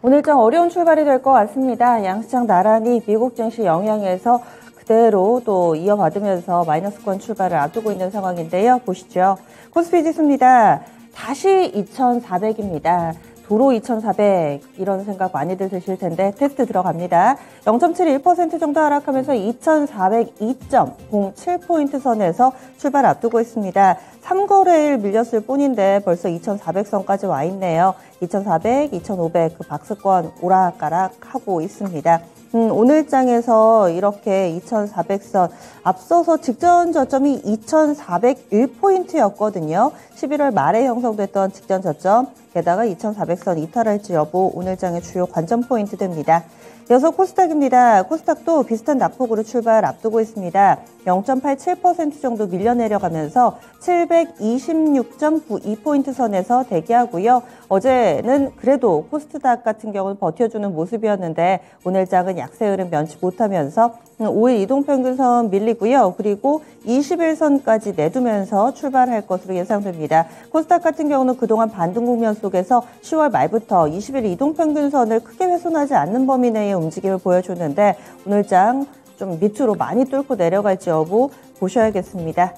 오늘 좀 어려운 출발이 될 것 같습니다. 양시장 나란히 미국 증시 영향에서 그대로 또 이어받으면서 마이너스권 출발을 앞두고 있는 상황인데요. 보시죠. 코스피 지수입니다. 다시 2,400입니다. 도로 2,400 이런 생각 많이들 드실 텐데 테스트 들어갑니다. 0.71% 정도 하락하면서 2,402.07포인트 선에서 출발 앞두고 있습니다. 3거래일 밀렸을 뿐인데 벌써 2,400선까지 와 있네요. 2,400, 2,500 그 박스권 오락가락 하고 있습니다. 오늘장에서 이렇게 2,400선 앞서서 직전 저점이 2,401포인트였거든요. 11월 말에 형성됐던 직전 저점, 게다가 2,400선 이탈할지 여부 오늘장의 주요 관전 포인트 됩니다. 이어서 코스닥입니다. 코스닥도 비슷한 낙폭으로 출발 앞두고 있습니다. 0.87% 정도 밀려 내려가면서 726.92포인트 선에서 대기하고요. 어제는 그래도 코스닥 같은 경우는 버텨주는 모습이었는데 오늘장은 약세 흐름 면치 못하면서 5일 이동평균선 밀리고요. 그리고 21선까지 내두면서 출발할 것으로 예상됩니다. 코스닥 같은 경우는 그동안 반등 국면 속에서 10월 말부터 20일 이동평균선을 크게 훼손하지 않는 범위 내의 움직임을 보여줬는데 오늘장 좀 밑으로 많이 뚫고 내려갈지 여부 보셔야겠습니다.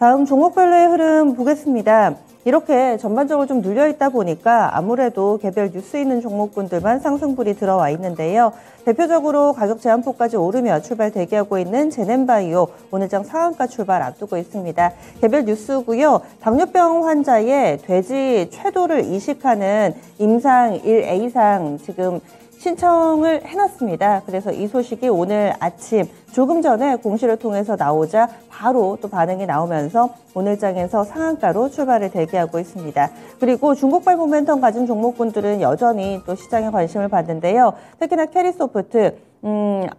다음 종목별로의 흐름 보겠습니다. 이렇게 전반적으로 좀 눌려있다 보니까 아무래도 개별 뉴스 있는 종목군들만 상승불이 들어와 있는데요. 대표적으로 가격 제한폭까지 오르며 출발 대기하고 있는 제넨바이오 오늘장 상한가 출발 앞두고 있습니다. 개별 뉴스고요. 당뇨병 환자의 돼지 쇄도를 이식하는 임상 1A상 지금 신청을 해놨습니다. 그래서 이 소식이 오늘 아침 조금 전에 공시를 통해서 나오자 바로 또 반응이 나오면서 오늘장에서 상한가로 출발을 대기하고 있습니다. 그리고 중국발 모멘텀 가진 종목군들은 여전히 또 시장에 관심을 받는데요. 특히나 캐리소프트,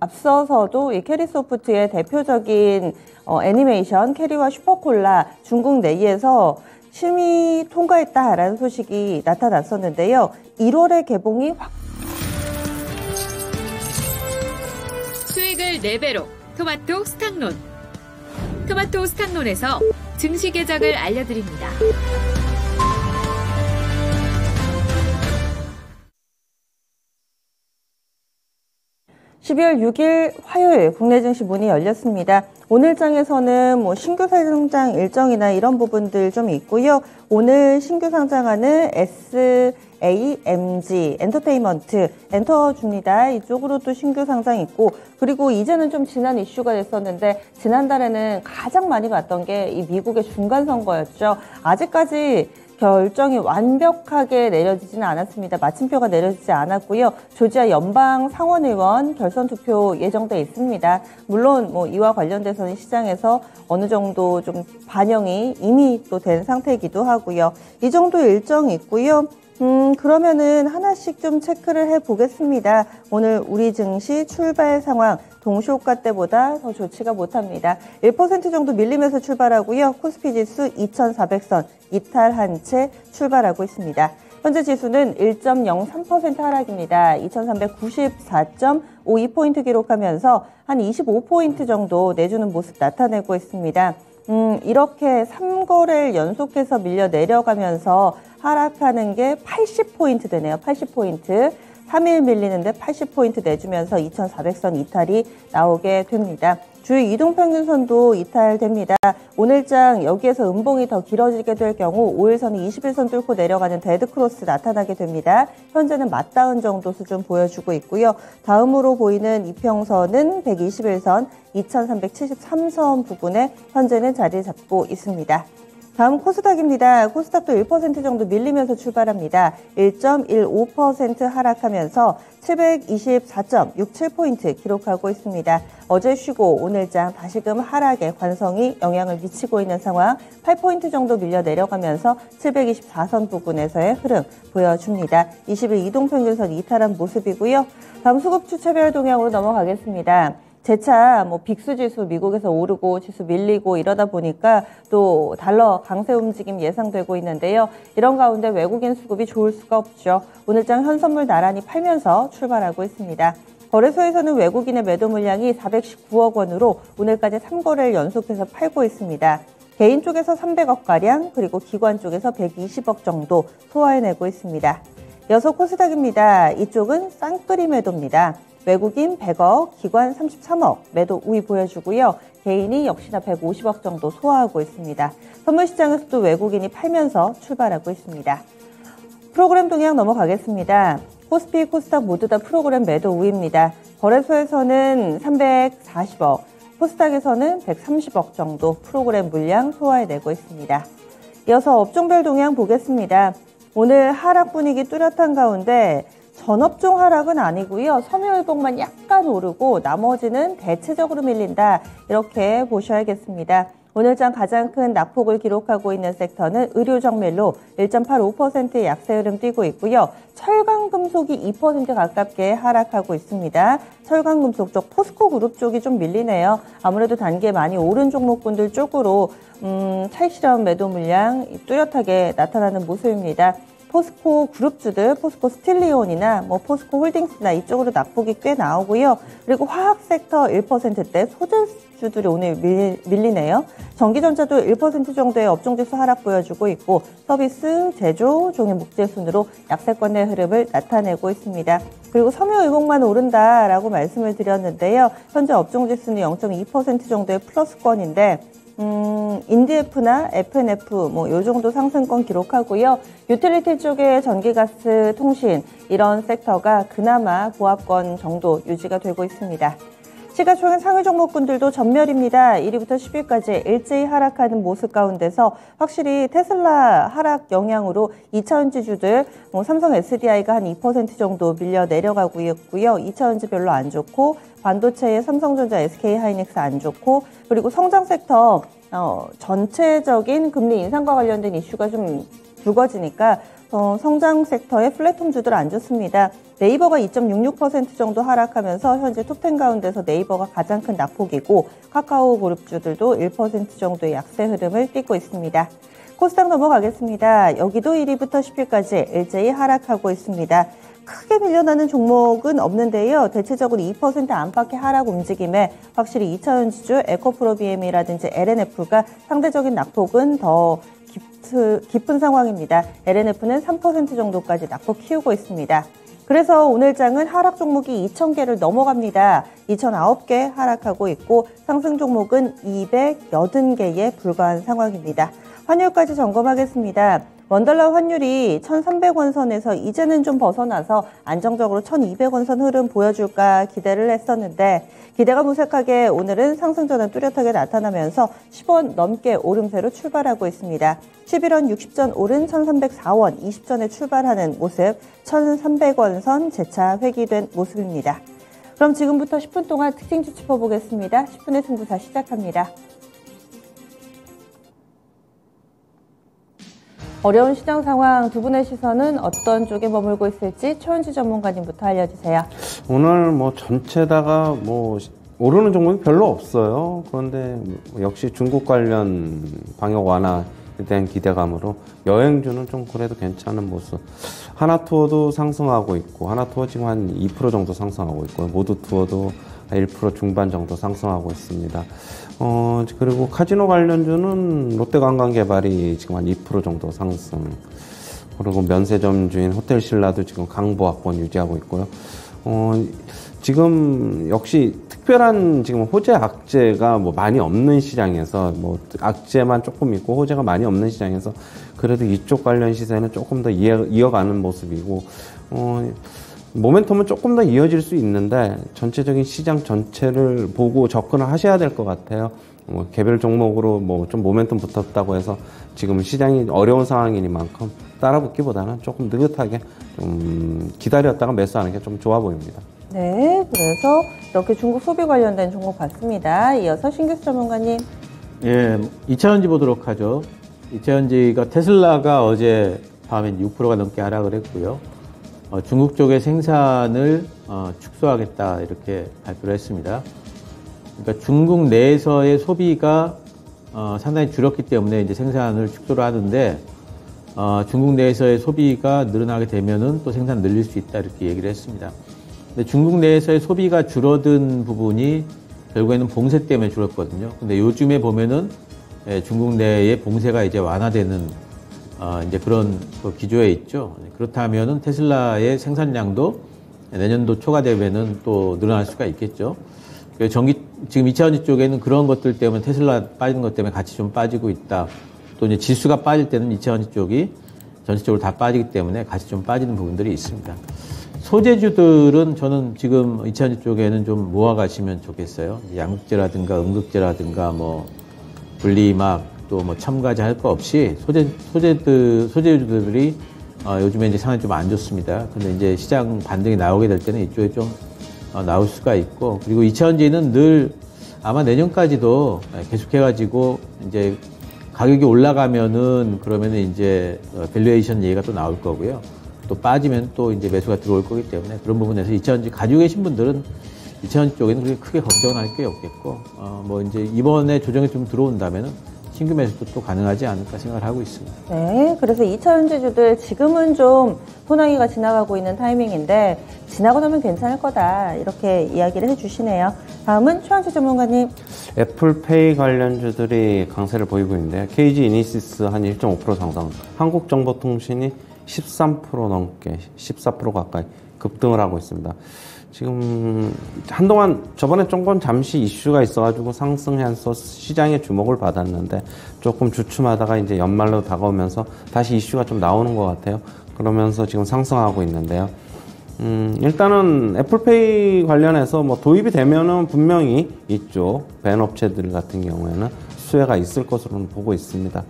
앞서서도 이 캐리소프트의 대표적인 애니메이션 캐리와 슈퍼콜라 중국 내에서 심의 통과했다라는 소식이 나타났었는데요. 1월에 개봉이 수익을 4배로 토마토 스탁론. 토마토 스탁론에서 증시 계작을 알려드립니다. 12월 6일 화요일 국내 증시 문이 열렸습니다. 오늘장에서는 신규 상장 일정이나 이런 부분들 좀 있고요. 오늘 신규 상장하는 SAMG 엔터테인먼트 엔터줍니다. 이쪽으로 또 신규 상장 있고 그리고 이제는 좀 지난 이슈가 됐었는데 지난달에는 가장 많이 봤던 게 이 미국의 중간선거였죠. 아직까지 결정이 완벽하게 내려지지는 않았습니다. 마침표가 내려지지 않았고요. 조지아 연방 상원의원 결선 투표 예정돼 있습니다. 물론 이와 관련돼서는 시장에서 어느 정도 좀 반영이 이미 또 된 상태이기도 하고요. 이 정도 일정이 있고요. 그러면은 하나씩 좀 체크를 해보겠습니다. 오늘 우리 증시 출발 상황 동시호가 때보다 더 좋지가 못합니다. 1% 정도 밀리면서 출발하고요. 코스피 지수 2,400선 이탈한 채 출발하고 있습니다. 현재 지수는 1.03% 하락입니다. 2,394.52포인트 기록하면서 한 25포인트 정도 내주는 모습 나타내고 있습니다. 이렇게 3거래일 연속해서 밀려 내려가면서 하락하는 게 80포인트 되네요. 80포인트. 3일 밀리는데 80포인트 내주면서 2,400선 이탈이 나오게 됩니다. 주요 이동평균선도 이탈됩니다. 오늘장 여기에서 음봉이 더 길어지게 될 경우 5일선이 21선 뚫고 내려가는 데드크로스 나타나게 됩니다. 현재는 맞다운 정도 수준 보여주고 있고요. 다음으로 보이는 이평선은 121선 2,373선 부근에 현재는 자리 잡고 있습니다. 다음 코스닥입니다. 코스닥도 1% 정도 밀리면서 출발합니다. 1.15% 하락하면서 724.67포인트 기록하고 있습니다. 어제 쉬고 오늘장 다시금 하락에 관성이 영향을 미치고 있는 상황 8포인트 정도 밀려 내려가면서 724선 부근에서의 흐름 보여줍니다. 20일 이동평균선 이탈한 모습이고요. 다음 수급주차별 동향으로 넘어가겠습니다. 재차 빅스지수 미국에서 오르고 지수 밀리고 이러다 보니까 또 달러 강세 움직임 예상되고 있는데요. 이런 가운데 외국인 수급이 좋을 수가 없죠. 오늘장 현선물 나란히 팔면서 출발하고 있습니다. 거래소에서는 외국인의 매도 물량이 419억 원으로 오늘까지 3거래를 연속해서 팔고 있습니다. 개인 쪽에서 300억가량 그리고 기관 쪽에서 120억 정도 소화해내고 있습니다. 이어서 코스닥입니다. 이쪽은 쌍끌이 매도입니다. 외국인 100억, 기관 33억 매도 우위 보여주고요. 개인이 역시나 150억 정도 소화하고 있습니다. 선물시장에서도 외국인이 팔면서 출발하고 있습니다. 프로그램 동향 넘어가겠습니다. 코스피, 코스닥 모두 다 프로그램 매도 우위입니다. 거래소에서는 340억, 코스닥에서는 130억 정도 프로그램 물량 소화해내고 있습니다. 이어서 업종별 동향 보겠습니다. 오늘 하락 분위기 뚜렷한 가운데 전업종 하락은 아니고요. 섬유유복만 약간 오르고 나머지는 대체적으로 밀린다. 이렇게 보셔야겠습니다. 오늘장 가장 큰 낙폭을 기록하고 있는 섹터는 의료정밀로 1.85%의 약세 흐름 띄고 있고요. 철강금속이 2% 가깝게 하락하고 있습니다. 철강금속 쪽 포스코 그룹 쪽이 좀 밀리네요. 아무래도 단계 많이 오른 종목군들 쪽으로 차익실현 매도 물량 뚜렷하게 나타나는 모습입니다. 포스코 그룹주들, 포스코 스틸리온이나 포스코 홀딩스나 이쪽으로 낙폭이 꽤 나오고요. 그리고 화학 섹터 1%대 소재주들이 오늘 밀리네요. 전기전자도 1% 정도의 업종지수 하락 보여주고 있고 서비스, 제조, 종이 목재 순으로 약세권의 흐름을 나타내고 있습니다. 그리고 섬유유복만 오른다라고 말씀을 드렸는데요. 현재 업종지수는 0.2% 정도의 플러스권인데 인디F나 FNF 요 정도 상승권 기록하고요. 유틸리티 쪽의 전기가스, 통신 이런 섹터가 그나마 고합권 정도 유지가 되고 있습니다. 시가총액 상위 종목군들도 전멸입니다. 1위부터 10위까지 일제히 하락하는 모습 가운데서 확실히 테슬라 하락 영향으로 2차전지주들 삼성 SDI가 한 2% 정도 밀려 내려가고 있고요. 2차전지 별로 안 좋고 반도체의 삼성전자, SK하이닉스 안 좋고 그리고 성장 섹터 전체적인 금리 인상과 관련된 이슈가 좀 불거지니까 성장 섹터의 플랫폼주들 안 좋습니다. 네이버가 2.66% 정도 하락하면서 현재 톱10 가운데서 네이버가 가장 큰 낙폭이고 카카오 그룹주들도 1% 정도의 약세 흐름을 띠고 있습니다. 코스닥 넘어가겠습니다. 여기도 1위부터 10위까지 일제히 하락하고 있습니다. 크게 밀려나는 종목은 없는데요. 대체적으로 2% 안팎의 하락 움직임에 확실히 2차전지주 에코프로비엠이라든지 LNF가 상대적인 낙폭은 더 깊은 상황입니다. LNF는 3% 정도까지 낙폭 키우고 있습니다. 그래서 오늘 장은 하락 종목이 2,000개를 넘어갑니다. 2,009개 하락하고 있고 상승 종목은 280개에 불과한 상황입니다. 환율까지 점검하겠습니다. 원달러 환율이 1,300원 선에서 이제는 좀 벗어나서 안정적으로 1,200원 선 흐름 보여줄까 기대를 했었는데 기대가 무색하게 오늘은 상승 전환 뚜렷하게 나타나면서 10원 넘게 오름세로 출발하고 있습니다. 11원 60전 오른 1,304원 20전에 출발하는 모습 1,300원 선 재차 회귀된 모습입니다. 그럼 지금부터 10분 동안 특징주 짚어보겠습니다. 10분의 승부사 시작합니다. 어려운 시장 상황 두 분의 시선은 어떤 쪽에 머물고 있을지 최원지 전문가님부터 알려주세요. 오늘 전체다가 오르는 종목이 별로 없어요. 그런데 역시 중국 관련 방역 완화에 대한 기대감으로 여행주는 좀 그래도 괜찮은 모습. 하나투어도 상승하고 있고 하나투어 지금 한 2% 정도 상승하고 있고 모두투어도 1% 중반 정도 상승하고 있습니다. 그리고 카지노 관련주는 롯데관광개발이 지금 한 2% 정도 상승. 그리고 면세점주인 호텔신라도 지금 강보합권 유지하고 있고요. 지금 역시 특별한 지금 호재 악재가 많이 없는 시장에서 악재만 조금 있고 호재가 많이 없는 시장에서 그래도 이쪽 관련 시세는 조금 더 이어가는 모습이고, 모멘텀은 조금 더 이어질 수 있는데 전체적인 시장 전체를 보고 접근을 하셔야 될 것 같아요. 개별 종목으로 좀 모멘텀 붙었다고 해서 지금 시장이 어려운 상황이니만큼 따라붙기보다는 조금 느긋하게 좀 기다렸다가 매수하는 게 좀 좋아 보입니다. 네, 그래서 이렇게 중국 소비 관련된 종목 봤습니다. 이어서 신규수 전문가님. 예, 2차전지 보도록 하죠. 2차전지가 테슬라가 어제 밤에 6%가 넘게 하락을 했고요. 중국 쪽의 생산을 축소하겠다 이렇게 발표를 했습니다. 그러니까 중국 내에서의 소비가 상당히 줄었기 때문에 이제 생산을 축소를 하는데 중국 내에서의 소비가 늘어나게 되면은 또 생산 늘릴 수 있다 이렇게 얘기를 했습니다. 근데 중국 내에서의 소비가 줄어든 부분이 결국에는 봉쇄 때문에 줄었거든요. 근데 요즘에 보면은 중국 내의 봉쇄가 이제 완화되는 이제 그런 그 기조에 있죠. 그렇다면은 테슬라의 생산량도 내년도 초가 되면은 또 늘어날 수가 있겠죠. 지금 2차전지 쪽에는 그런 것들 때문에 테슬라 빠지는 것 때문에 같이 좀 빠지고 있다. 또 이제 지수가 빠질 때는 2차전지 쪽이 전체적으로 다 빠지기 때문에 같이 좀 빠지는 부분들이 있습니다. 소재주들은 저는 지금 2차전지 쪽에는 좀 모아가시면 좋겠어요. 양극재라든가 음극재라든가 뭐 분리막 또 뭐 첨가제 할 거 없이 소재주들이 요즘에 이제 상황이 좀 안 좋습니다. 근데 이제 시장 반등이 나오게 될 때는 이쪽에 좀 나올 수가 있고, 그리고 2차전지는 늘 아마 내년까지도 계속해가지고 이제 가격이 올라가면은 그러면은 이제 밸류에이션 얘기가 또 나올 거고요. 또 빠지면 또 이제 매수가 들어올 거기 때문에 그런 부분에서 2차전지 가지고 계신 분들은 2차전지 쪽에는 그렇게 크게 걱정할 게 없겠고, 뭐 이제 이번에 조정이 좀 들어온다면은 신규 매수도 또 가능하지 않을까 생각을 하고 있습니다. 네, 그래서 2차전지주들 지금은 좀 소나기가 지나가고 있는 타이밍인데 지나고 나면 괜찮을 거다 이렇게 이야기를 해주시네요. 다음은 최한수 전문가님. 애플페이 관련주들이 강세를 보이고 있는데요. KG 이니시스 한 1.5% 상승, 한국정보통신이 13% 넘게 14% 가까이 급등을 하고 있습니다. 지금 한동안 저번에 조금 잠시 이슈가 있어가지고 상승해서 시장의 주목을 받았는데 조금 주춤하다가 이제 연말로 다가오면서 다시 이슈가 좀 나오는 것 같아요. 그러면서 지금 상승하고 있는데요. 일단은 애플페이 관련해서 뭐 도입이 되면은 분명히 이쪽 밴 업체들 같은 경우에는 수혜가 있을 것으로는 보고 있습니다.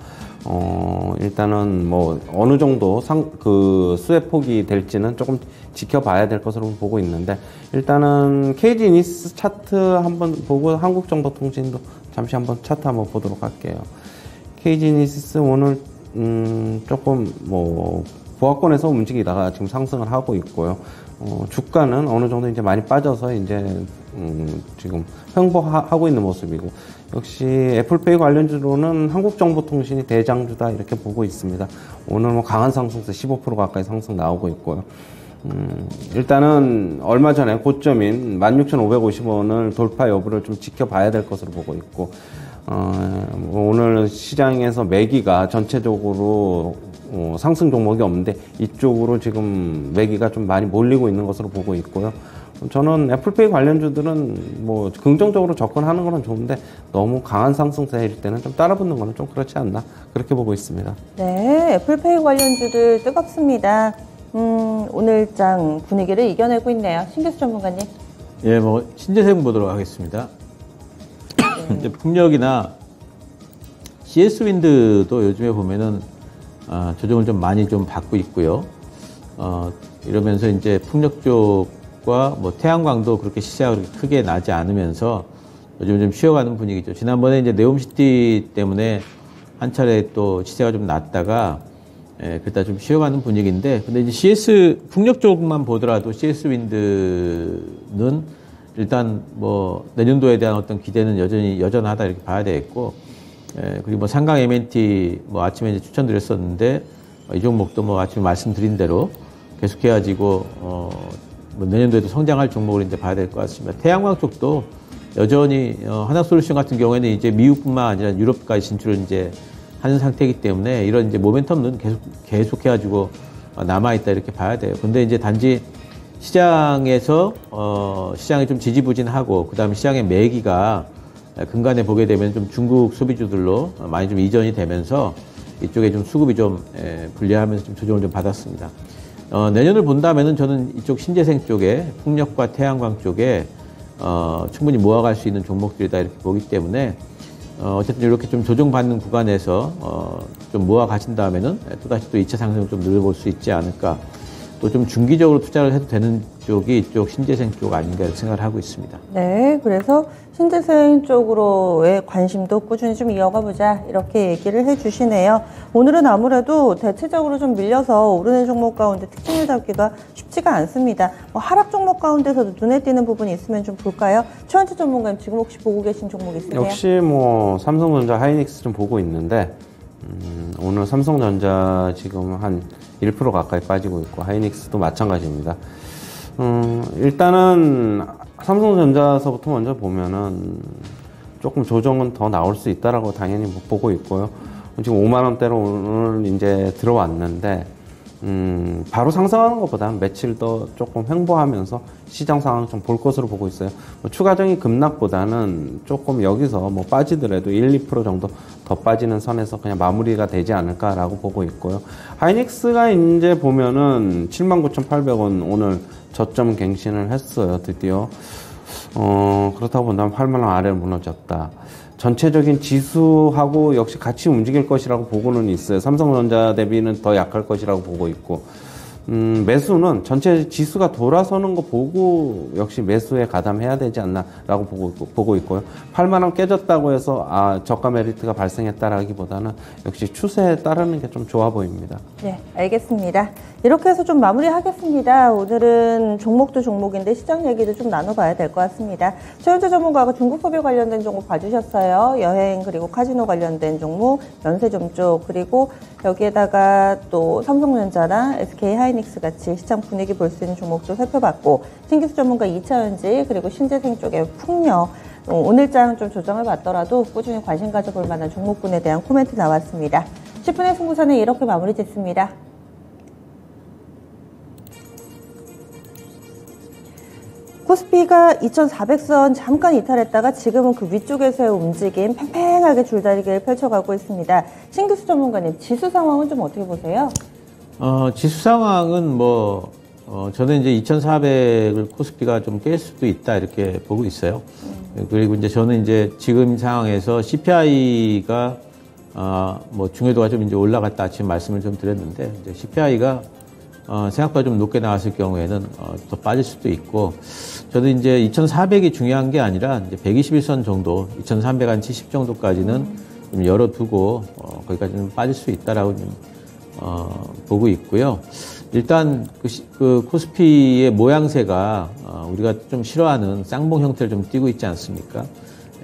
일단은 뭐 어느 정도 그 수혜 폭이 될지는 조금 지켜봐야 될 것으로 보고 있는데, 일단은 KG 니스 차트 한번 보고 한국정보통신도 잠시 한번 차트 한번 보도록 할게요. KG 니스 오늘 조금 뭐 보합권에서 움직이다가 지금 상승을 하고 있고요. 주가는 어느 정도 이제 많이 빠져서 이제 지금 횡보하고 있는 모습이고, 역시 애플페이 관련주로는 한국정보통신이 대장주다 이렇게 보고 있습니다. 오늘 뭐 강한 상승세 15% 가까이 상승 나오고 있고요. 일단은 얼마 전에 고점인 16,550원을 돌파 여부를 좀 지켜봐야 될 것으로 보고 있고, 오늘 시장에서 매기가 전체적으로 상승 종목이 없는데 이쪽으로 지금 매기가 좀 많이 몰리고 있는 것으로 보고 있고요. 저는 애플페이 관련주들은 뭐 긍정적으로 접근하는 거는 좋은데 너무 강한 상승세일 때는 좀 따라붙는 거는 좀 그렇지 않나 그렇게 보고 있습니다. 네, 애플페이 관련주들 뜨겁습니다. 오늘장 분위기를 이겨내고 있네요. 신기수 전문가님. 예, 뭐 신재생 보도록 하겠습니다. 이제 풍력이나 CS 윈드도 요즘에 보면은 조정을 좀 많이 좀 받고 있고요. 이러면서 이제 풍력 쪽과 뭐 태양광도 그렇게 시세가 그렇게 크게 나지 않으면서 요즘 좀 쉬어가는 분위기죠. 지난번에 이제 네옴시티 때문에 한 차례 또 시세가 좀 낮다가 그러다 좀 쉬어가는 분위기인데, 근데 이제 CS 풍력 쪽만 보더라도 CS 윈드는 일단 뭐 내년도에 대한 어떤 기대는 여전하다 이렇게 봐야 되겠고, 그리고 뭐 상강 MNT 뭐 아침에 이제 추천드렸었는데 이 종목도 뭐 아침에 말씀드린 대로 계속해가지고 뭐 내년도에도 성장할 종목을 이제 봐야 될 것 같습니다. 태양광 쪽도 여전히 하나솔루션 같은 경우에는 이제 미국뿐만 아니라 유럽까지 진출을 이제 하는 상태이기 때문에 이런 이제 모멘텀은 계속해가지고 남아있다 이렇게 봐야 돼요. 근데 이제 단지 시장에서 시장이 좀 지지부진하고 그다음에 시장의 매기가 근간에 보게 되면 좀 중국 소비주들로 많이 좀 이전이 되면서 이쪽에 좀 수급이 좀 불리하면서 좀 조정을 좀 받았습니다. 내년을 본다면은 저는 이쪽 신재생 쪽에 풍력과 태양광 쪽에 충분히 모아갈 수 있는 종목들이다 이렇게 보기 때문에 어쨌든 이렇게 좀 조정받는 구간에서 좀 모아 가신 다음에는 또다시 또 2차 상승을 좀 늘어볼 수 있지 않을까. 또 좀 중기적으로 투자를 해도 되는 쪽이 이쪽 신재생 쪽 아닌가 생각을 하고 있습니다. 네, 그래서 신재생 쪽으로의 관심도 꾸준히 좀 이어가 보자 이렇게 얘기를 해주시네요. 오늘은 아무래도 대체적으로 좀 밀려서 오르는 종목 가운데 특징을 잡기가 쉽지가 않습니다. 뭐 하락 종목 가운데서도 눈에 띄는 부분이 있으면 좀 볼까요? 최원재 전문가님 지금 혹시 보고 계신 종목 있으세요? 역시 뭐 삼성전자, 하이닉스 좀 보고 있는데 오늘 삼성전자 지금 한 1% 가까이 빠지고 있고 하이닉스도 마찬가지입니다. 일단은 삼성전자서부터 먼저 보면은 조금 조정은 더 나올 수 있다라고 당연히 보고 있고요. 지금 5만 원대로 오늘 이제 들어왔는데 바로 상승하는 것보다는 며칠 더 조금 횡보하면서 시장 상황 좀 볼 것으로 보고 있어요. 뭐 추가적인 급락보다는 조금 여기서 뭐 빠지더라도 1, 2% 정도 더 빠지는 선에서 그냥 마무리가 되지 않을까라고 보고 있고요. 하이닉스가 이제 보면은 79,800원 오늘 저점 갱신을 했어요. 드디어. 그렇다고 본다면 8만 원 아래로 무너졌다. 전체적인 지수하고 역시 같이 움직일 것이라고 보고는 있어요. 삼성전자 대비는 더 약할 것이라고 보고 있고, 매수는 전체 지수가 돌아서는 거 보고 역시 매수에 가담해야 되지 않나라고 보고 있고요. 8만 원 깨졌다고 해서 저가 메리트가 발생했다라기보다는 역시 추세에 따르는 게 좀 좋아 보입니다. 네, 알겠습니다. 이렇게 해서 좀 마무리하겠습니다. 오늘은 종목도 종목인데 시장 얘기도 좀 나눠봐야 될 것 같습니다. 최현재 전문가가 중국 소비 관련된 종목 봐주셨어요. 여행 그리고 카지노 관련된 종목, 연세점 쪽, 그리고 여기에다가 또 삼성전자나 SK 하이닉스 같이 시장 분위기 볼 수 있는 종목도 살펴봤고, 신기수 전문가 2차전지 그리고 신재생 쪽의 풍력, 오늘장 좀 조정을 받더라도 꾸준히 관심 가져볼 만한 종목군에 대한 코멘트 나왔습니다. 10분의 승부사는 이렇게 마무리 짓습니다. 코스피가 2400선 잠깐 이탈했다가 지금은 그 위쪽에서의 움직임 팽팽하게 줄다리기를 펼쳐가고 있습니다. 신기수 전문가님, 지수 상황은 좀 어떻게 보세요? 지수 상황은 저는 이제 2400을 코스피가 좀 깰 수도 있다 이렇게 보고 있어요. 그리고 이제 저는 이제 지금 상황에서 CPI가 중요도가 좀 이제 올라갔다 아침 말씀을 좀 드렸는데, 이제 CPI가 생각보다 좀 높게 나왔을 경우에는 더 빠질 수도 있고, 저도 이제 2400이 중요한 게 아니라 이제 121선 정도, 2370 정도까지는 좀 열어두고 거기까지는 빠질 수 있다라고 좀 보고 있고요. 일단 그 코스피의 모양새가 우리가 좀 싫어하는 쌍봉 형태를 좀 띠고 있지 않습니까?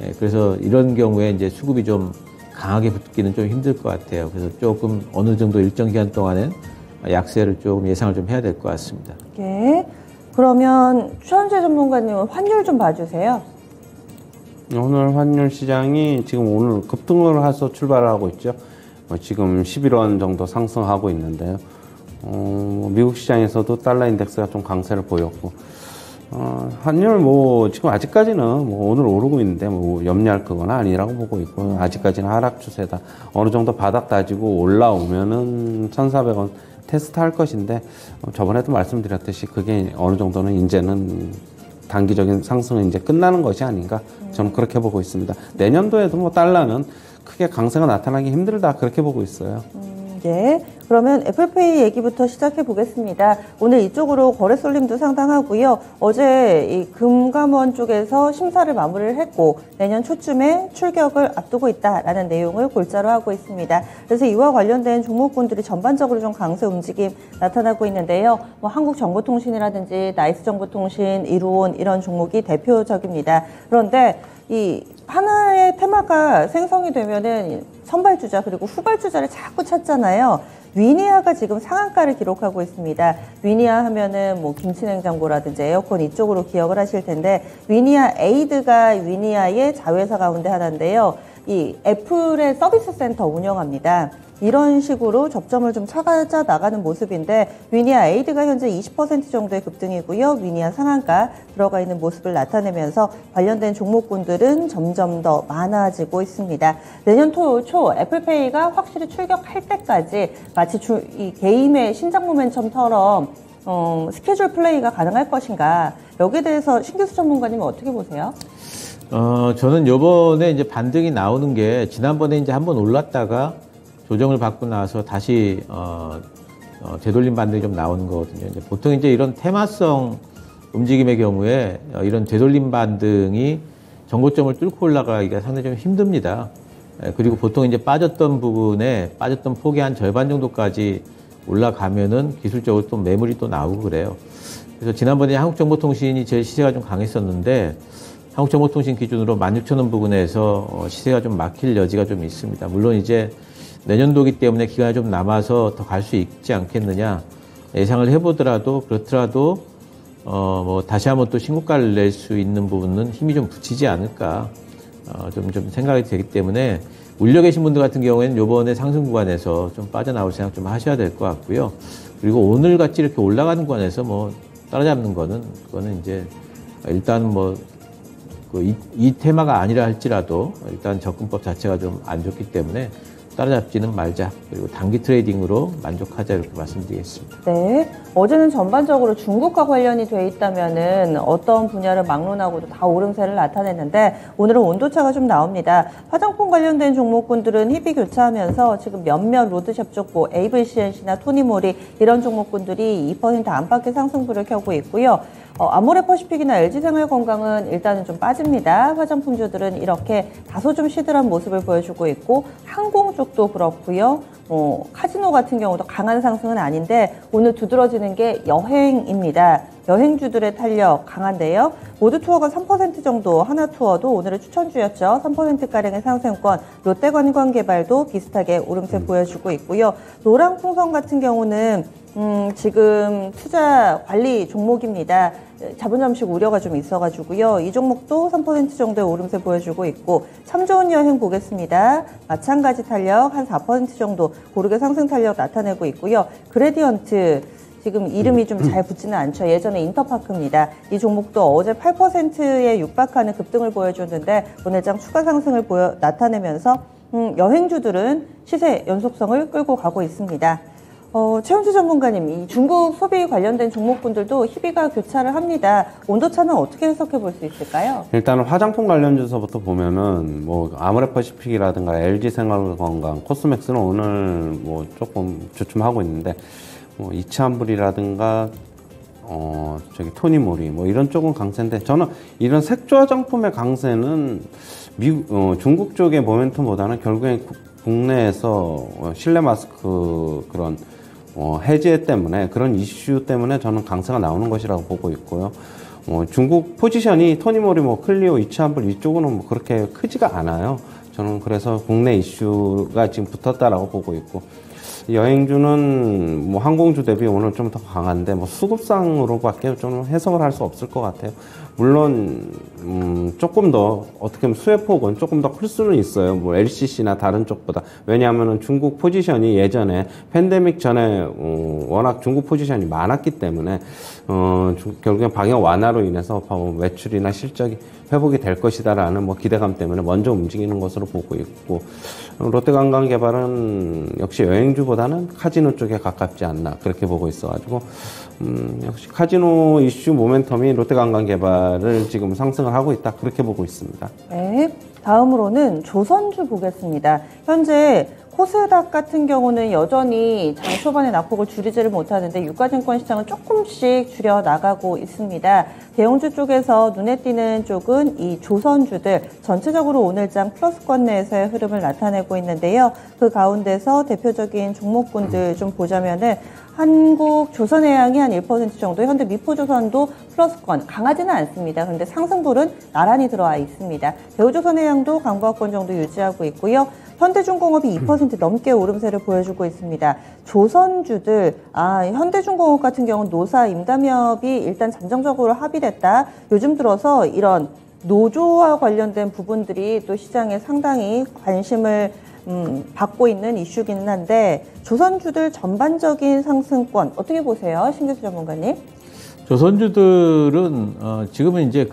예, 그래서 이런 경우에 이제 수급이 좀 강하게 붙기는 좀 힘들 것 같아요. 그래서 조금 어느 정도 일정 기간 동안은 약세를 조금 예상을 좀 해야 될 것 같습니다. 예. 그러면 최현재 전문가님은 환율 좀 봐주세요. 오늘 환율 시장이 지금 오늘 급등을 해서 출발하고 있죠. 지금 11원 정도 상승하고 있는데요. 미국 시장에서도 달러 인덱스가 좀 강세를 보였고, 환율 지금 아직까지는 오늘 오르고 있는데 염려할 거거나 아니라고 보고 있고, 아직까지는 하락 추세다. 어느 정도 바닥 다지고 올라오면은 1,400원 테스트 할 것인데, 저번에도 말씀드렸듯이 그게 어느 정도는 이제는 단기적인 상승은 이제 끝나는 것이 아닌가, 저는 그렇게 보고 있습니다. 내년도에도 달러는 크게 강세가 나타나기 힘들다, 그렇게 보고 있어요. 네. 그러면 애플페이 얘기부터 시작해 보겠습니다. 오늘 이쪽으로 거래 쏠림도 상당하고요. 어제 이 금감원 쪽에서 심사를 마무리를 했고, 내년 초쯤에 출격을 앞두고 있다라는 내용을 골자로 하고 있습니다. 그래서 이와 관련된 종목군들이 전반적으로 좀 강세 움직임 나타나고 있는데요. 한국정보통신이라든지 나이스정보통신, 이루온 이런 종목이 대표적입니다. 그런데 이 하나의 테마가 생성이 되면은 선발주자 그리고 후발주자를 자꾸 찾잖아요. 위니아가 지금 상한가를 기록하고 있습니다. 위니아 하면은 김치냉장고라든지 에어컨 이쪽으로 기억을 하실 텐데, 위니아 에이드가 위니아의 자회사 가운데 하나인데요. 이 애플의 서비스 센터 운영합니다. 이런 식으로 접점을 좀 찾아 나가는 모습인데, 위니아 에이드가 현재 20% 정도의 급등이고요. 위니아 상한가 들어가 있는 모습을 나타내면서 관련된 종목군들은 점점 더 많아지고 있습니다. 내년 초 애플페이가 확실히 출격할 때까지 마치 이 게임의 신작 모멘텀처럼 스케줄 플레이가 가능할 것인가, 여기에 대해서 신기수 전문가님은 어떻게 보세요? 저는 요번에 이제 반등이 나오는 게, 지난번에 이제 한번 올랐다가 조정을 받고 나서 다시 되돌림 반등이 좀 나오는 거거든요. 이제 보통 이제 이런 테마성 움직임의 경우에 이런 되돌림 반등이 정고점을 뚫고 올라가기가 상당히 좀 힘듭니다. 그리고 보통 이제 빠졌던 폭의 한 절반 정도까지 올라가면은 기술적으로 또 매물이 또 나오고 그래요. 그래서 지난번에 한국정보통신이 제일 시세가 좀 강했었는데, 한국정보통신 기준으로 16,000원 부근에서 시세가 좀 막힐 여지가 좀 있습니다. 물론 이제 내년도기 때문에 기간이 좀 남아서 더 갈 수 있지 않겠느냐 예상을 해보더라도, 그렇더라도 다시 한번 또 신고가를 낼 수 있는 부분은 힘이 좀 붙이지 않을까 좀 생각이 되기 때문에, 울려 계신 분들 같은 경우에는 요번에 상승 구간에서 좀 빠져나올 생각 좀 하셔야 될 것 같고요. 그리고 오늘 같이 이렇게 올라가는 구간에서 뭐 따라잡는 거는 그거는 이제 일단 뭐 이 테마가 아니라 할지라도 일단 접근법 자체가 좀 안 좋기 때문에 따라잡지는 말자. 그리고 단기 트레이딩으로 만족하자 이렇게 말씀드리겠습니다. 네. 어제는 전반적으로 중국과 관련이 돼 있다면은 어떤 분야를 막론하고도 다 오름세를 나타냈는데 오늘은 온도차가 좀 나옵니다. 화장품 관련된 종목군들은 희비 교차하면서 지금 몇몇 로드샵 쪽 뭐 AVCNC나 토니모리 이런 종목군들이 2% 안팎의 상승부를 켜고 있고요. 아모레퍼시픽이나 LG생활건강은 일단은 좀 빠집니다. 화장품주들은 이렇게 다소 좀 시들한 모습을 보여주고 있고 항공 쪽도 그렇고요. 카지노 같은 경우도 강한 상승은 아닌데 오늘 두드러지는 게 여행입니다. 여행주들의 탄력 강한데요. 모두투어가 3% 정도, 하나투어도 오늘의 추천주였죠. 3%가량의 상승권, 롯데관광개발도 비슷하게 오름세 보여주고 있고요. 노랑풍선 같은 경우는 지금 투자 관리 종목입니다. 자본 잠식 우려가 좀 있어가지고요. 이 종목도 3% 정도의 오름세 보여주고 있고 참 좋은 여행 보겠습니다. 마찬가지 탄력 한 4% 정도 고르게 상승 탄력 나타내고 있고요. 그레디언트 지금 이름이 좀 잘 붙지는 않죠. 예전에 인터파크입니다. 이 종목도 어제 8%에 육박하는 급등을 보여줬는데 오늘장 추가 상승을 나타내면서 여행주들은 시세 연속성을 끌고 가고 있습니다. 최훈주 전문가님, 이 중국 소비 관련된 종목군들도 희비가 교차를 합니다. 온도차는 어떻게 해석해 볼 수 있을까요? 일단은 화장품 관련주서부터 보면은 뭐 아모레퍼시픽이라든가 LG생활건강, 코스맥스는 오늘 뭐 조금 주춤하고 있는데 뭐 이치한불이라든가 토니모리 뭐 이런 쪽은 강세인데 저는 이런 색조 화장품의 강세는 중국 쪽의 모멘텀보다는 결국엔 국내에서 실내 마스크 그런 해제 때문에 그런 이슈 때문에 저는 강세가 나오는 것이라고 보고 있고요. 중국 포지션이 토니모리, 클리오, 이치한불 이쪽은 뭐 그렇게 크지가 않아요. 저는 그래서 국내 이슈가 지금 붙었다라고 보고 있고 여행주는 항공주 대비 오늘 좀 더 강한데 수급상으로밖에 좀 해석을 할 수 없을 것 같아요. 물론 조금 더 어떻게 보면 수혜폭은 조금 더 클 수는 있어요. LCC나 다른 쪽보다. 왜냐하면은 중국 포지션이 예전에 팬데믹 전에 워낙 중국 포지션이 많았기 때문에 결국엔 방역 완화로 인해서 매출이나 실적이 회복이 될 것이다라는 기대감 때문에 먼저 움직이는 것으로 보고 있고 롯데관광개발은 역시 여행주보다는 카지노 쪽에 가깝지 않나 그렇게 보고 있어가지고 역시 카지노 이슈 모멘텀이 롯데관광개발을 지금 상승을 하고 있다 그렇게 보고 있습니다. 네, 다음으로는 조선주 보겠습니다. 현재 코스닥 같은 경우는 여전히 장 초반에 낙폭을 줄이지를 못하는데 유가증권 시장은 조금씩 줄여 나가고 있습니다. 대형주 쪽에서 눈에 띄는 쪽은 이 조선주들 전체적으로 오늘장 플러스권 내에서의 흐름을 나타내고 있는데요. 그 가운데서 대표적인 종목군들 좀 보자면은 한국 조선해양이 한 1% 정도, 현대 미포조선도 플러스권 강하지는 않습니다. 그런데 상승불은 나란히 들어와 있습니다. 대우조선해양도 강보합권 정도 유지하고 있고요. 현대중공업이 2% 넘게 오름세를 보여주고 있습니다. 조선주들, 현대중공업 같은 경우는 노사 임담협이 일단 잠정적으로 합의됐다. 요즘 들어서 이런 노조와 관련된 부분들이 또 시장에 상당히 관심을 받고 있는 이슈기는 한데 조선주들 전반적인 상승권 어떻게 보세요, 신교수 전문가님? 조선주들은 지금은 이제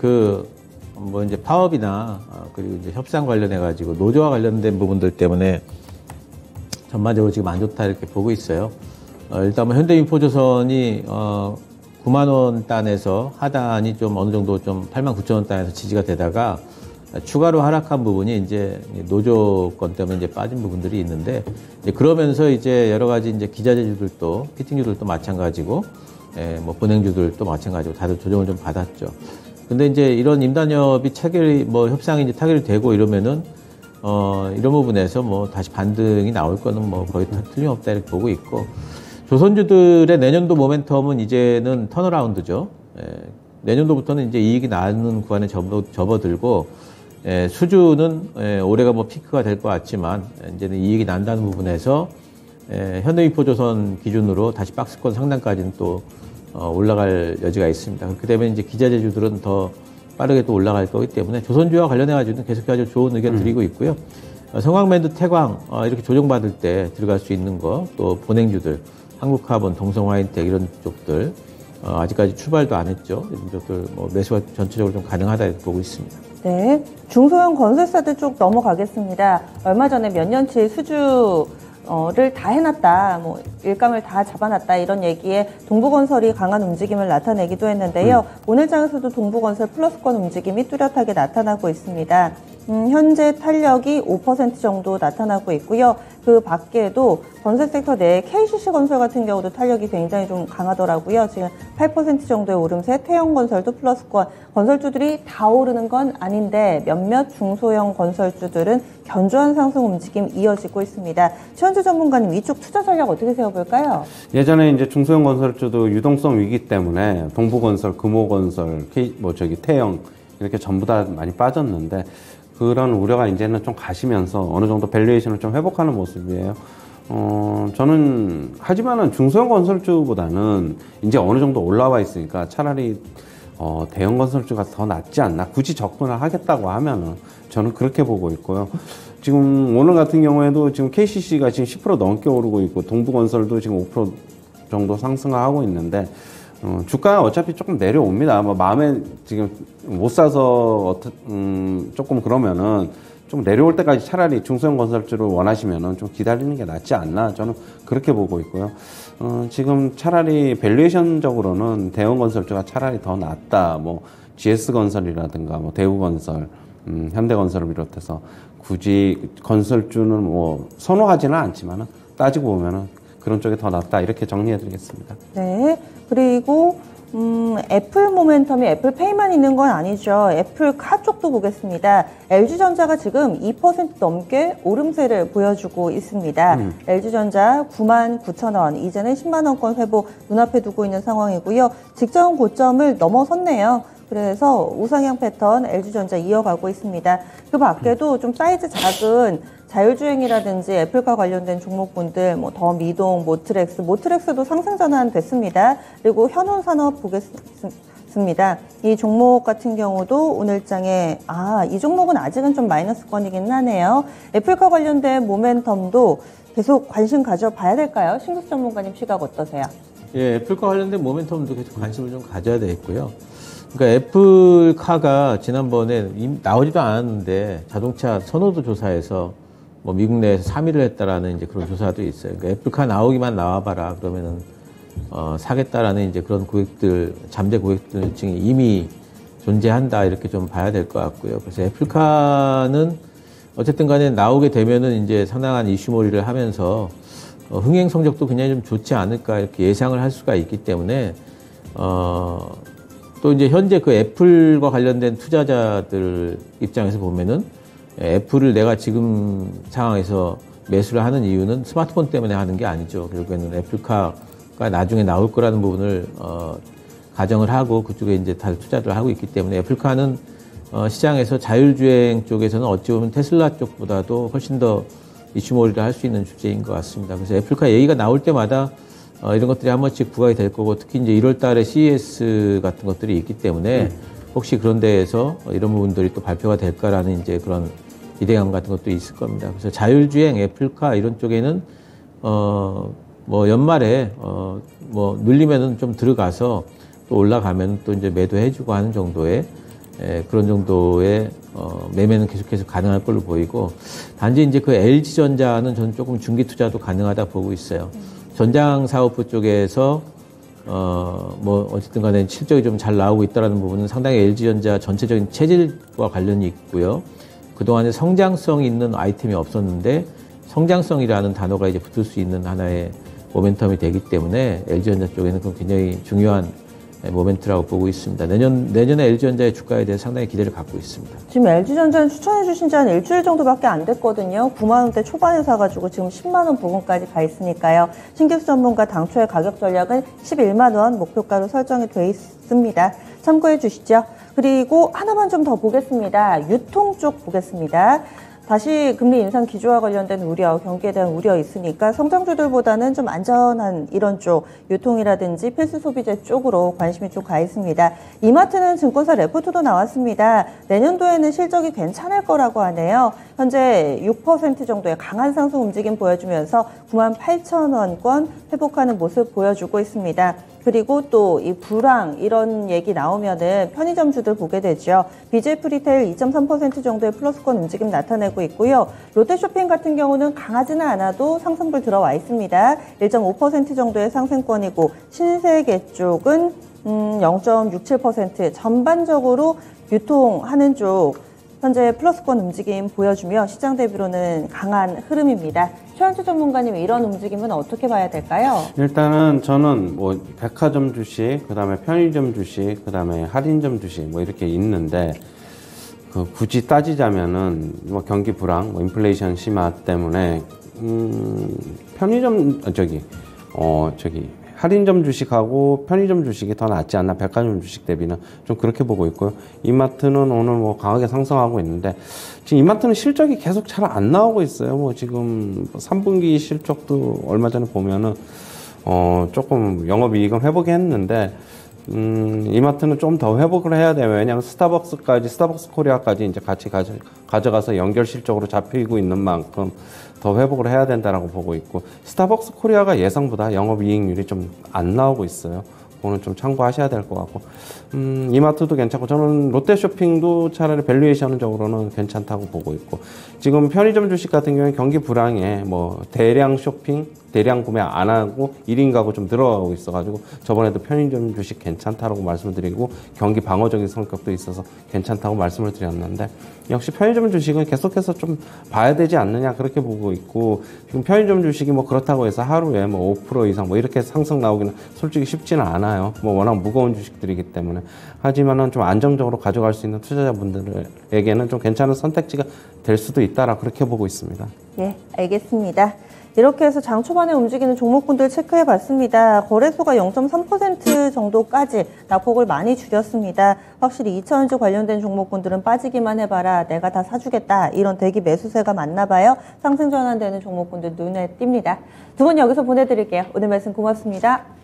이제 파업이나 그리고 이제 협상 관련해 가지고 노조와 관련된 부분들 때문에 전반적으로 지금 안 좋다 이렇게 보고 있어요. 일단 현대인포조선이 9만 원 단에서 하단이 좀 어느 정도 좀 8만 9천 원 단에서 지지가 되다가 추가로 하락한 부분이 이제 노조권 때문에 이제 빠진 부분들이 있는데 이제 그러면서 이제 여러 가지 이제 기자재주들도 피팅주들도 마찬가지고 보냉주들도 마찬가지고 다들 조정을 좀 받았죠. 근데 이제 이런 임단협이 협상이 이제 타결이 되고 이러면은 이런 부분에서 다시 반등이 나올 거는 거의 틀림없다 이렇게 보고 있고 조선주들의 내년도 모멘텀은 이제는 턴어라운드죠. 내년도부터는 이제 이익이 나는 구간에 접어들고 수주는 올해가 피크가 될 것 같지만 이제는 이익이 난다는 부분에서 현대미포조선 기준으로 다시 박스권 상단까지는 또 올라갈 여지가 있습니다. 그렇게 되면 이제 기자재주들은 더 빠르게 또 올라갈 거기 때문에 조선주와 관련해 가지고는 계속해서 좋은 의견 드리고 있고요. 성황밴드 태광 이렇게 조정받을 때 들어갈 수 있는 거, 또 본행주들, 한국카본, 동성화인텍 이런 쪽들 아직까지 출발도 안 했죠. 이런 쪽들 매수가 전체적으로 좀 가능하다 이렇게 보고 있습니다. 네, 중소형 건설사들 쪽 넘어가겠습니다. 얼마 전에 몇 년치 수주를 다 해놨다, 일감을 다 잡아놨다 이런 얘기에 동부건설이 강한 움직임을 나타내기도 했는데요. 오늘 장에서도 동부건설 플러스권 움직임이 뚜렷하게 나타나고 있습니다. 현재 탄력이 5% 정도 나타나고 있고요. 그 밖에도 건설 섹터 내에 KCC 건설 같은 경우도 탄력이 굉장히 좀 강하더라고요. 지금 8% 정도의 오름세, 태영건설도 플러스권, 건설주들이 다 오르는 건 아닌데 몇몇 중소형 건설주들은 견조한 상승 움직임 이어지고 있습니다. 최현주 전문가님, 이쪽 투자 전략 어떻게 세워볼까요? 예전에 이제 중소형 건설주도 유동성 위기 때문에 동부건설, 금호건설, 태영 이렇게 전부 다 많이 빠졌는데 그런 우려가 이제는 좀 가시면서 어느 정도 밸류에이션을 좀 회복하는 모습이에요. 저는 하지만은 중소형 건설주보다는 이제 어느 정도 올라와 있으니까 차라리 대형 건설주가 더 낫지 않나. 굳이 접근을 하겠다고 하면은 저는 그렇게 보고 있고요. 지금 오늘 같은 경우에도 지금 KCC가 지금 10% 넘게 오르고 있고 동부건설도 지금 5% 정도 상승하고 있는데 주가는 어차피 조금 내려옵니다. 마음에 지금 못 사서 조금 그러면은 좀 내려올 때까지 차라리 중소형 건설주를 원하시면은 좀 기다리는 게 낫지 않나, 저는 그렇게 보고 있고요. 지금 차라리 밸류에이션적으로는 대형 건설주가 차라리 더 낫다. GS건설이라든가 대우건설, 현대건설을 비롯해서 굳이 건설주는 선호하지는 않지만은 따지고 보면은 그런 쪽이 더 낫다, 이렇게 정리해드리겠습니다. 네. 그리고 애플 모멘텀이 애플페이만 있는 건 아니죠. 애플카 쪽도 보겠습니다. LG전자가 지금 2% 넘게 오름세를 보여주고 있습니다. LG전자 99,000원, 이제는 10만 원권 회복 눈앞에 두고 있는 상황이고요. 직전 고점을 넘어섰네요. 그래서 우상향 패턴 LG전자 이어가고 있습니다. 그 밖에도 좀 사이즈 작은 자율주행이라든지 애플과 관련된 종목군들, 더 미동, 모트렉스도 상승 전환됐습니다. 그리고 현온산업 보겠습니다. 이 종목 같은 경우도 오늘장에 이 종목은 아직은 좀 마이너스권이긴 하네요. 애플과 관련된 모멘텀도 계속 관심 가져봐야 될까요? 신국수 전문가님 시각 어떠세요? 예, 애플과 관련된 모멘텀도 계속 관심을 좀 가져야 되겠고요. 그러니까 애플카가 지난번에 나오지도 않았는데 자동차 선호도 조사에서 미국 내에서 3위를 했다라는 이제 그런 조사도 있어요. 그러니까 애플카 나오기만 나와봐라 그러면은 사겠다라는 이제 그런 고객들, 잠재 고객들층이 이미 존재한다, 이렇게 좀 봐야 될 것 같고요. 그래서 애플카는 어쨌든 간에 나오게 되면은 이제 상당한 이슈몰이를 하면서 흥행 성적도 굉장히 좀 좋지 않을까 이렇게 예상을 할 수가 있기 때문에 또 이제 현재 그 애플과 관련된 투자자들 입장에서 보면은 애플을 내가 지금 상황에서 매수를 하는 이유는 스마트폰 때문에 하는 게 아니죠. 결국에는 애플카가 나중에 나올 거라는 부분을 가정을 하고 그쪽에 이제 다 투자를 하고 있기 때문에 애플카는 시장에서 자율주행 쪽에서는 어찌 보면 테슬라 쪽보다도 훨씬 더 이슈몰이를 할 수 있는 주제인 것 같습니다. 그래서 애플카 얘기가 나올 때마다 이런 것들이 한 번씩 부각이 될 거고, 특히 이제 1월 달에 CES 같은 것들이 있기 때문에 혹시 그런 데에서 이런 부분들이 또 발표가 될까라는 이제 그런 기대감 같은 것도 있을 겁니다. 그래서 자율주행, 애플카 이런 쪽에는 연말에 눌리면은 좀 들어가서 또 올라가면 또 이제 매도해주고 하는 정도의 그런 정도의 매매는 계속해서 가능할 걸로 보이고, 단지 이제 그 LG전자는 저는 조금 중기 투자도 가능하다 보고 있어요. 전장 사업부 쪽에서 어쨌든 간에 실적이 좀 잘 나오고 있다는 부분은 상당히 LG전자 전체적인 체질과 관련이 있고요. 그동안에 성장성 있는 아이템이 없었는데 성장성이라는 단어가 이제 붙을 수 있는 하나의 모멘텀이 되기 때문에 LG전자 쪽에는 그건 굉장히 중요한 모멘트라고 보고 있습니다. 내년에 LG전자의 주가에 대해 상당히 기대를 갖고 있습니다. 지금 LG전자는 추천해 주신 지 한 일주일 정도밖에 안 됐거든요. 9만 원대 초반에 사가지고 지금 10만 원 부근까지 가 있으니까요. 신규수 전문가 당초의 가격 전략은 11만 원 목표가로 설정이 돼 있습니다. 참고해 주시죠. 그리고 하나만 좀 더 보겠습니다. 유통 쪽 보겠습니다. 다시 금리 인상 기조와 관련된 우려, 경기에 대한 우려 있으니까 성장주들보다는 좀 안전한 이런 쪽, 유통이라든지 필수 소비재 쪽으로 관심이 좀 가 있습니다. 이마트는 증권사 레포트도 나왔습니다. 내년도에는 실적이 괜찮을 거라고 하네요. 현재 6% 정도의 강한 상승 움직임 보여주면서 98,000원권 회복하는 모습 보여주고 있습니다. 그리고 또 이 불황 이런 얘기 나오면은 편의점주들 보게 되죠. BJF 리테일 2.3% 정도의 플러스권 움직임 나타내고 있고요. 롯데쇼핑 같은 경우는 강하지는 않아도 상승불 들어와 있습니다. 1.5% 정도의 상승권이고 신세계 쪽은 0.67% 전반적으로 유통하는 쪽 현재 플러스권 움직임 보여주며 시장 대비로는 강한 흐름입니다. 최현주 전문가님 이런 움직임은 어떻게 봐야 될까요? 일단은 저는 뭐 백화점 주식, 그다음에 편의점 주식, 그다음에 할인점 주식 뭐 이렇게 있는데 굳이 따지자면은 뭐 경기 불황, 뭐 인플레이션 심화 때문에 편의점 할인점 주식하고 편의점 주식이 더 낫지 않나, 백화점 주식 대비는 좀 그렇게 보고 있고요. 이마트는 오늘 뭐 강하게 상승하고 있는데 지금 이마트는 실적이 계속 잘 안 나오고 있어요. 뭐 지금 3분기 실적도 얼마 전에 보면은 조금 영업이익은 회복이 했는데 이마트는 좀 더 회복을 해야 돼요. 왜냐하면 스타벅스 코리아까지 이제 같이 가져가서 연결 실적으로 잡히고 있는 만큼 더 회복을 해야 된다라고 보고 있고, 스타벅스 코리아가 예상보다 영업이익률이 좀 안 나오고 있어요. 그거는 좀 참고하셔야 될 것 같고, 이마트도 괜찮고, 저는 롯데쇼핑도 차라리 밸류에이션적으로는 괜찮다고 보고 있고, 지금 편의점 주식 같은 경우에 경기 불황에 뭐 대량 쇼핑, 대량 구매 안 하고 1인 가구 좀 들어가고 있어가지고 저번에도 편의점 주식 괜찮다라고 말씀을 드리고 경기 방어적인 성격도 있어서 괜찮다고 말씀을 드렸는데, 역시 편의점 주식은 계속해서 좀 봐야 되지 않느냐 그렇게 보고 있고, 지금 편의점 주식이 뭐 그렇다고 해서 하루에 뭐 5% 이상 뭐 이렇게 상승 나오기는 솔직히 쉽지는 않아요. 뭐 워낙 무거운 주식들이기 때문에. 하지만은 좀 안정적으로 가져갈 수 있는 투자자분들에게는 좀 괜찮은 선택지가 될 수도 있다라 그렇게 보고 있습니다. 네, 알겠습니다. 이렇게 해서 장 초반에 움직이는 종목군들 체크해 봤습니다. 거래소가 0.3% 정도까지 낙폭을 많이 줄였습니다. 확실히 2차전지 관련된 종목군들은 빠지기만 해봐라, 내가 다 사주겠다, 이런 대기 매수세가 많나 봐요. 상승 전환되는 종목군들 눈에 띕니다. 두 분 여기서 보내드릴게요. 오늘 말씀 고맙습니다.